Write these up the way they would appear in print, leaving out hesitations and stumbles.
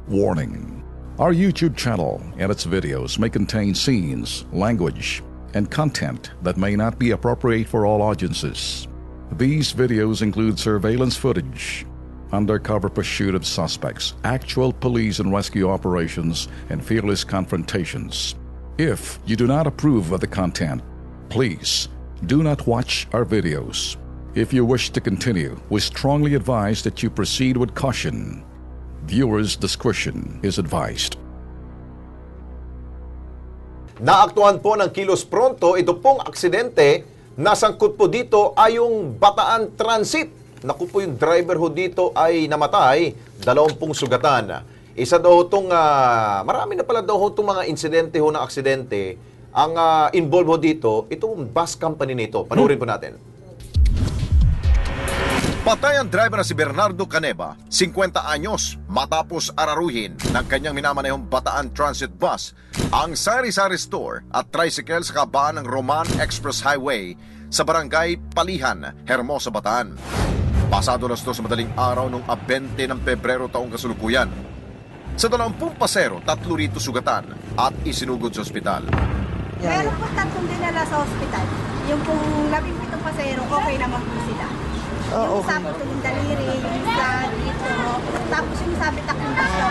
Warning: our YouTube channel and its videos may contain scenes, language, and content that may not be appropriate for all audiences. These videos include surveillance footage, undercover pursuit of suspects, actual police and rescue operations, and fearless confrontations. If you do not approve of the content, please do not watch our videos. If you wish to continue, we strongly advise that you proceed with caution. Viewers' discretion is advised. Naaktuhan po ng Kilos Pronto, ito pong aksidente, nasangkot po dito ay yung Bataan Transit. Naku po, yung driver ho dito ay namatay, 20 sugatan. Isa daw itong, marami na pala daw ho itong mga insidente ho ng aksidente. Ang involved ho dito, itong bus company nito. Panoorin po natin. Patay ang driver na si Bernardo Caneva, 50 anyos, matapos araruhin ng kanyang minamanehong Bataan Transit Bus ang sari-sari store at tricycle sa kabaan ng Roman Express Highway sa barangay Palihan, Hermosa, Bataan. Pasado alas 2 sa madaling araw noong 20 ng Pebrero taong kasalukuyan. Sa 20 pasero, 3 rito sugatan at isinugod sa ospital. Meron po 3 dinala sa ospital. Yung pong 17 pasero, okay naman po sila. Yung isa po yung daliri, yung isa dito, tapos yung sabit akong basto.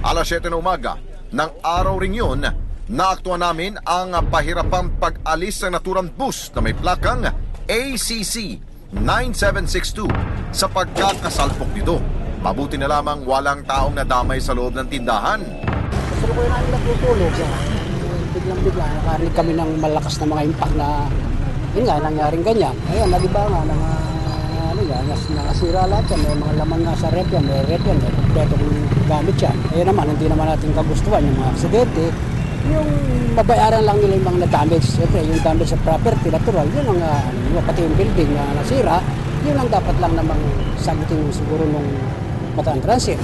Alas 7 na umaga, ng araw ring yun, naaktuhan namin ang pahirapang pag-alis ng naturang bus na may plakang ACC 9762 sa pagkakasalpok nito. Mabuti na lamang walang taong nadamay sa loob ng tindahan. Gusto ko namin natutulog. Biglang-bigla, nakarinig kami ng malakas na mga impact na yun nga, nangyaring ganyan. Ayun, nalibangan, nakasira lahat yan. May mga laman nga sa rep yan, may kompletong gamit yan. Ayun naman, hindi naman natin kagustuhan yung mga aksidente. Yung mabayaran lang nila yung mga na-damage. Siyempre, yung damage sa property, natural, yun ang, pati yung building na nasira, yun ang dapat lang namang sagutin siguro nung Bataan Transit.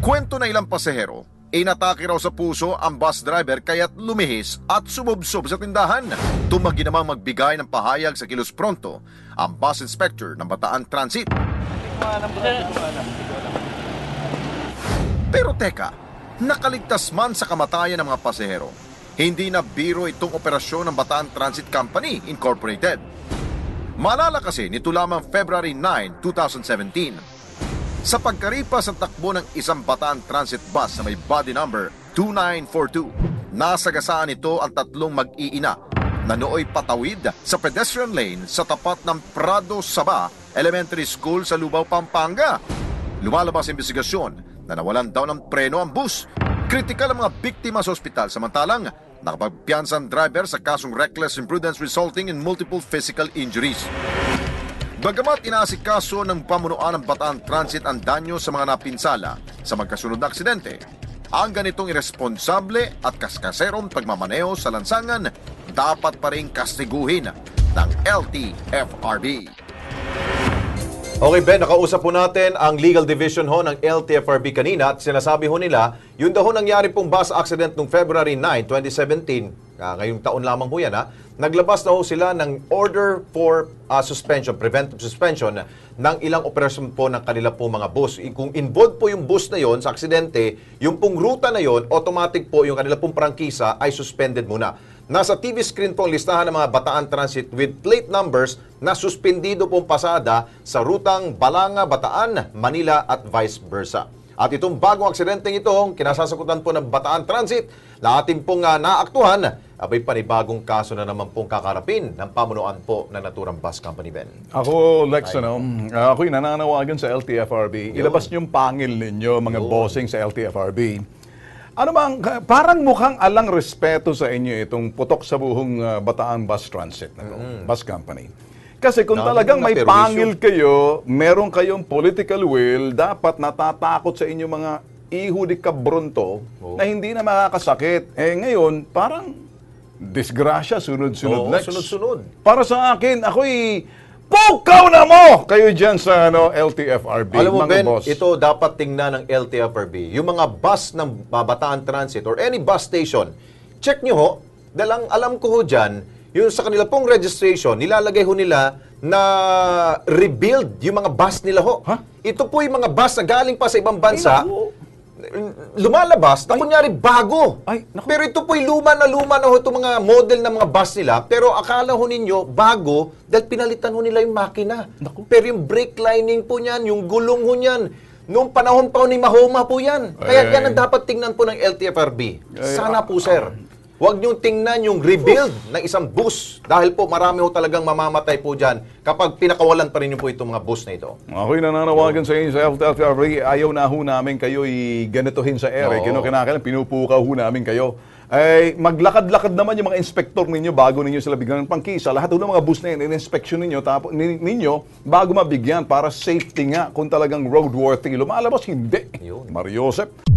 Kwento na ilang pasahero, inatake raw sa puso ang bus driver kaya't lumihis at sumubsob sa tindahan. Tumagi namang magbigay ng pahayag sa Kilos Pronto ang bus inspector ng Bataan Transit. Pero teka, nakaligtas man sa kamatayan ng mga pasahero, hindi na biro itong operasyon ng Bataan Transit Company Incorporated. Malala kasi nito lamang February 9, 2017. Sa pagkaripas ng takbo ng isang Bataan Transit bus na may body number 2942, nasagasaan ito ang 3 mag-iina na nooy patawid sa pedestrian lane sa tapat ng Prado Saba Elementary School sa Lubao, Pampanga. Lumalabas ang investigasyon na nawalan daw ng preno ang bus. Kritikal ang mga biktima sa ospital, samantalang nakapagpiyansa ang driver sa kasong reckless imprudence resulting in multiple physical injuries. Bagamat inaasikaso ng pamunuan ng Bataan Transit ang danyo sa mga napinsala sa magkasunod na aksidente, ang ganitong irresponsable at kaskaserong pagmamaneho sa lansangan dapat pa rin kastiguhin ng LTFRB. Okay Ben, nakausap po natin ang legal division ho ng LTFRB kanina at sinasabi ho nila, yun daw nangyari pong bus accident noong February 9, 2017, ngayong taon lamang po yan naglabas na ho sila ng order for suspension, preventive suspension ng ilang operasyon po ng kanila po mga bus. Kung involved po yung bus na yon sa aksidente, yung pong ruta na yon, automatic po yung kanila pong prangkisa ay suspended muna. Nasa TV screen po ang listahan ng mga Bataan Transit with plate numbers na suspendido pong pasada sa rutang Balanga, Bataan, Manila at vice versa. At itong bagong aksidenteng ito, kinasasakutan po ng Bataan Transit, na ating pong naaktuhan, abay panibagong kaso na naman pong kakarapin ng pamunuan po ng naturang bus company, Ben. Ako, Lex, ako'y nananawagan sa LTFRB. Ilabas niyong pangil ninyo, mga bossing sa LTFRB. Ano bang, parang mukhang alang respeto sa inyo itong putok sa buhong Bataan Bus Transit, bus company. Kasi kung talagang may pangil kayo, meron kayong political will, dapat natatakot sa inyo mga iho di kabronto na hindi na makakasakit. Ngayon, parang disgrasya, sunod-sunod. Sunod-sunod. Para sa akin, ako'y pukaw na mo kayo dyan sa LTFRB. Alam mo, mga Ben, boss. ito dapat tingnan ng LTFRB. Yung mga bus ng Bataan Transit or any bus station, check nyo ho, dalang alam ko ho dyan, yung sa kanila pong registration, nilalagay ho nila na rebuild yung mga bus nila ho. Huh? Ito po yung mga bus na galing pa sa ibang bansa, lumalabas na kunyari bago. Ay, naku. Pero ito po'y luma na ho itong mga model ng mga bus nila. Pero akala ho ninyo bago dahil pinalitan ho nila yung makina. Naku. Pero yung brake lining po niyan, yung gulong ho niyan, noong panahon pa ho ni Mahoma po yan. Kaya yan ang dapat tingnan po ng LTFRB. Sana po, sir. Huwag niyong tingnan yung rebuild ng isang bus dahil po marami ho talagang mamamatay po dyan kapag pinakawalan pa rin po itong mga bus na ito. Ako'y nananawagan sa inyo sa LTFRB, ayaw na ho namin kayo ganitohin sa ere. Oo. Kinakailangan, pinupukaw ho namin kayo. Ay, maglakad-lakad naman yung mga inspektor ninyo bago ninyo sila bigyan ng pangkisa. Lahat ho ng mga bus na yun, in-inspection ninyo bago mabigyan para safety nga kung talagang roadworthy. Lumalabas, hindi. Yun. Mario Joseph.